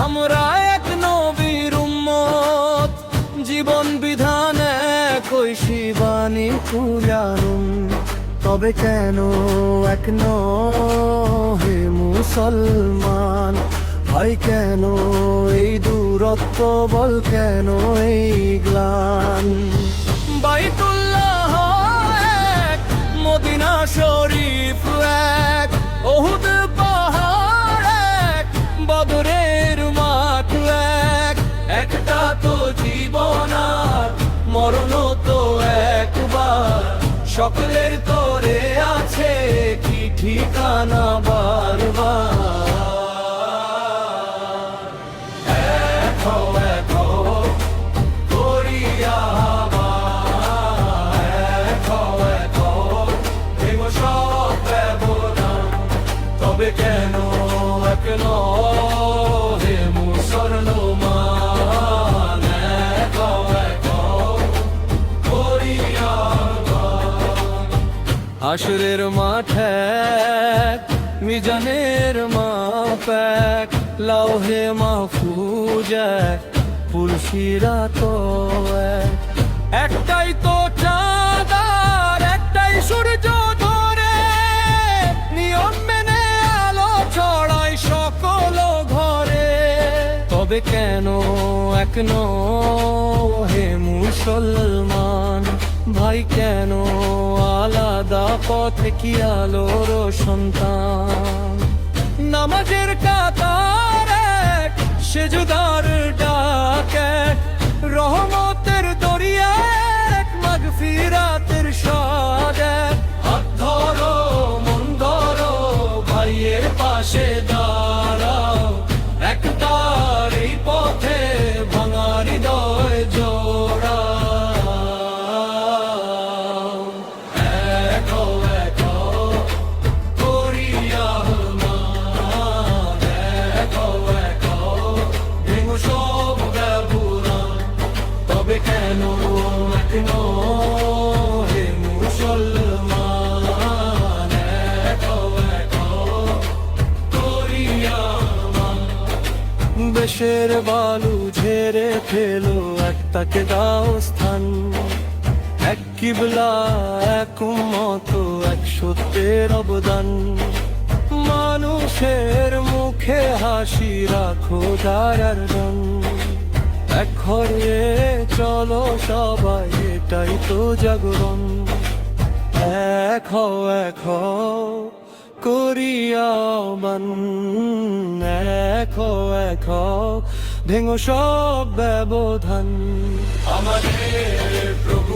আমরা এক নবীর উম্মত, জীবন বিধান একই শিবানী কুলানুম। তবে কেন এক হে মুসলমান ভাই, কেন এই দূরত্ব, বল কেন এই গ্লান? বাইতুল্লাহ এক, মদিনা শরীফ এক, ওহুদ পাহাড় এক, বদরের মাঠ এক। একটা তো জীবন আর মরণ তো একবার, সকলের তোরে আছে কি ঠিকানা বারবার। তবে কেন কেন হে মুসলমান, হাসরের মাঠে মিজানের মাপ এক, লাউহে মাহফুজ এক, পুলসিরাত এক। একটাই তো চাঁদ আর একটাই সূর্য ধরে, নিয়ম মেনে আলো ছড়ায় সকল ঘরে। তবে কেন এক হে মুসলমান ভাই, কেন আলাদা পথে কি আলোর সন্তান? নামাজের কাতার এক, সেজদার ডাক এক, রহমতের দরিয়া এক, মাগফিরাতের স্বাদ এক। হাত ধরো মন ধরো ভাইয়ের পাশে দাঁড়াও, একতার এই পথে ভাঙা হৃদয় জোড়া। তবে কেন হে মুসলমান, দেশের বালু ঝেড়ে ফেলো, একটাকে দাও স্থান। এক কিবলা এক উম্মত, এক সত্যের অবদান। মানুষের মুখে হাসি রাখো দারার গান। এক ঘরে চলো সবাই, এটাই তো জাগরণ। এক হও করিয়া বান, এক হও ভেঙো সব ব্যবধান। আমাদের প্রভু